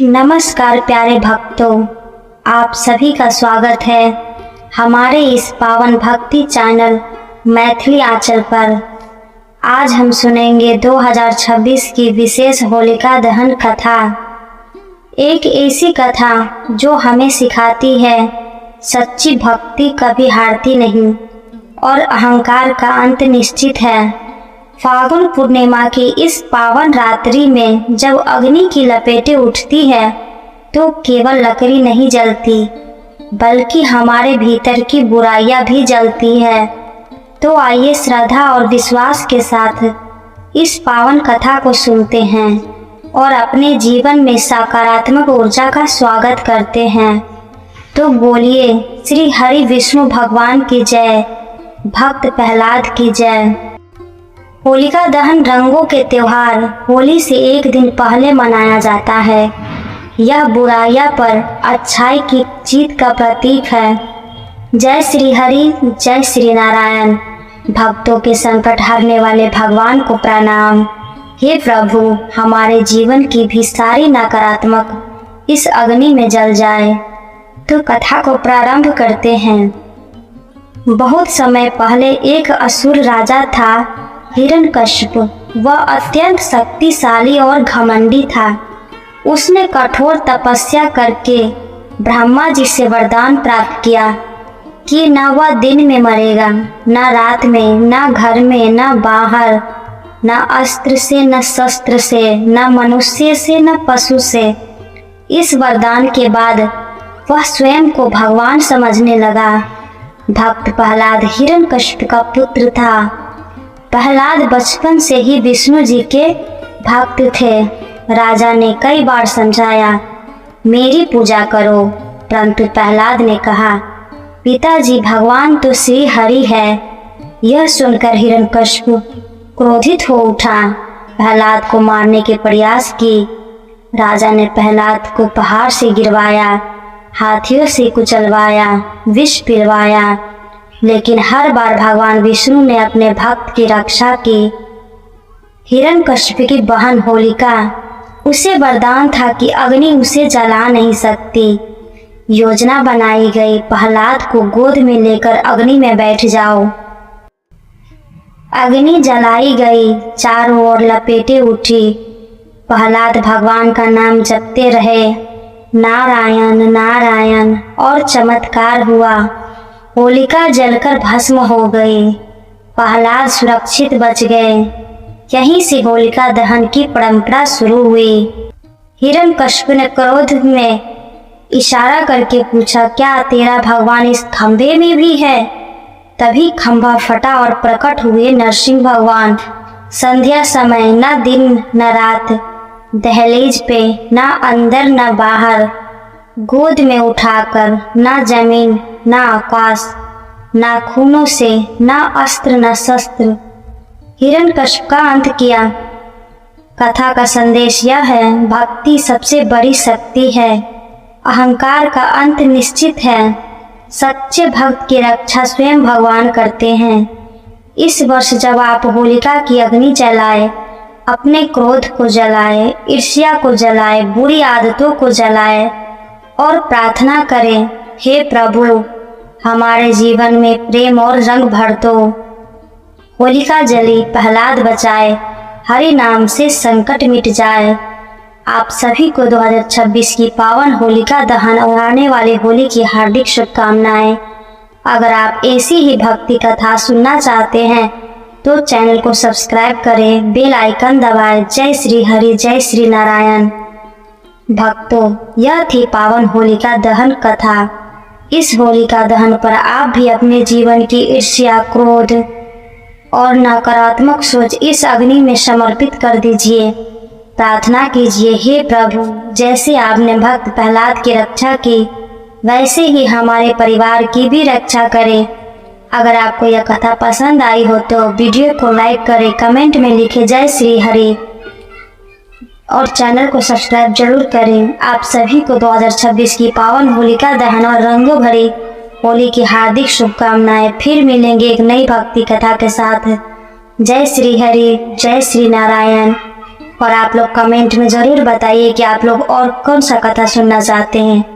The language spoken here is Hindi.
नमस्कार प्यारे भक्तों, आप सभी का स्वागत है हमारे इस पावन भक्ति चैनल मैथिली आंचल पर। आज हम सुनेंगे 2026 की विशेष होलिका दहन कथा। एक ऐसी कथा जो हमें सिखाती है सच्ची भक्ति कभी हारती नहीं और अहंकार का अंत निश्चित है। फागुन पूर्णिमा की इस पावन रात्रि में जब अग्नि की लपेटें उठती है तो केवल लकड़ी नहीं जलती बल्कि हमारे भीतर की बुराइयां भी जलती है। तो आइए श्रद्धा और विश्वास के साथ इस पावन कथा को सुनते हैं और अपने जीवन में सकारात्मक ऊर्जा का स्वागत करते हैं। तो बोलिए श्री हरि विष्णु भगवान की जय, भक्त प्रहलाद की जय। होलिका दहन रंगों के त्योहार होली से एक दिन पहले मनाया जाता है। यह बुराइयां पर अच्छाई की जीत का प्रतीक है। जय श्री हरि, जय श्री नारायण। भक्तों के संकट हरने वाले भगवान को प्रणाम। हे प्रभु, हमारे जीवन की भी सारी नकारात्मक इस अग्नि में जल जाए। तो कथा को प्रारंभ करते हैं। बहुत समय पहले एक असुर राजा था हिरण्यकश्यप। वह अत्यंत शक्तिशाली और घमंडी था। उसने कठोर तपस्या करके ब्रह्मा जी से वरदान प्राप्त किया कि न वह दिन में मरेगा, न रात में, न घर में, न बाहर, न अस्त्र से, न शस्त्र से, न मनुष्य से, न पशु से। इस वरदान के बाद वह स्वयं को भगवान समझने लगा। भक्त प्रहलाद हिरण्यकश्यप का पुत्र था। प्रहलाद बचपन से ही विष्णु जी के भक्त थे। राजा ने कई बार समझाया, मेरी पूजा करो, परंतु प्रहलाद ने कहा, पिताजी भगवान तो श्री हरि है। यह सुनकर हिरण्यकश्यप क्रोधित हो उठा। प्रहलाद को मारने के प्रयास की। राजा ने प्रहलाद को पहाड़ से गिरवाया, हाथियों से कुचलवाया, विष पिलवाया, लेकिन हर बार भगवान विष्णु ने अपने भक्त की रक्षा की। हिरण्यकश्यप की बहन होलिका, उसे वरदान था कि अग्नि उसे जला नहीं सकती। योजना बनाई गई, प्रहलाद को गोद में लेकर अग्नि में बैठ जाओ। अग्नि जलाई गई, चारों ओर लपेटें उठी। प्रहलाद भगवान का नाम जपते रहे, नारायण नारायण, और चमत्कार हुआ। होलिका जलकर भस्म हो गई। प्रहलाद सुरक्षित बच गए। यहीं से होलिका दहन की परंपरा शुरू हुई। हिरण्यकश्यप ने क्रोध में इशारा करके पूछा, क्या तेरा भगवान इस खंभे में भी है? तभी खंभा फटा और प्रकट हुए नरसिंह भगवान। संध्या समय, न दिन न रात, दहलीज पे, न अंदर न बाहर, गोद में उठाकर, न जमीन न आकाश, न खूनों से, न अस्त्र न शस्त्र, हिरण्यकश्यप का अंत किया। कथा का संदेश यह है, भक्ति सबसे बड़ी शक्ति है। अहंकार का अंत निश्चित है। सच्चे भक्त की रक्षा स्वयं भगवान करते हैं। इस वर्ष जब आप होलिका की अग्नि जलाए, अपने क्रोध को जलाए, ईर्ष्या को जलाए, बुरी आदतों को जलाए और प्रार्थना करें, हे प्रभु, हमारे जीवन में प्रेम और रंग भर दो। होलिका जली, प्रहलाद बचाए, हरि नाम से संकट मिट जाए। आप सभी को 2026 की पावन होलिका दहन और आने वाली होली की हार्दिक शुभकामनाएं। अगर आप ऐसी ही भक्ति कथा सुनना चाहते हैं तो चैनल को सब्सक्राइब करें, बेल आइकन दबाएं। जय श्री हरि, जय श्री नारायण। भक्तों, यह थी पावन होलिका दहन कथा। इस होलिका दहन पर आप भी अपने जीवन की ईर्ष्या, क्रोध और नकारात्मक सोच इस अग्नि में समर्पित कर दीजिए। प्रार्थना कीजिए, हे प्रभु, जैसे आपने भक्त प्रहलाद की रक्षा की, वैसे ही हमारे परिवार की भी रक्षा करें। अगर आपको यह कथा पसंद आई हो तो वीडियो को लाइक करें, कमेंट में लिखें जय श्री हरि और चैनल को सब्सक्राइब जरूर करें। आप सभी को 2026 की पावन होलिका दहन और रंगों भरी होली की हार्दिक शुभकामनाएं। फिर मिलेंगे एक नई भक्ति कथा के साथ। जय श्री हरि, जय श्री नारायण। और आप लोग कमेंट में ज़रूर बताइए कि आप लोग और कौन सा कथा सुनना चाहते हैं।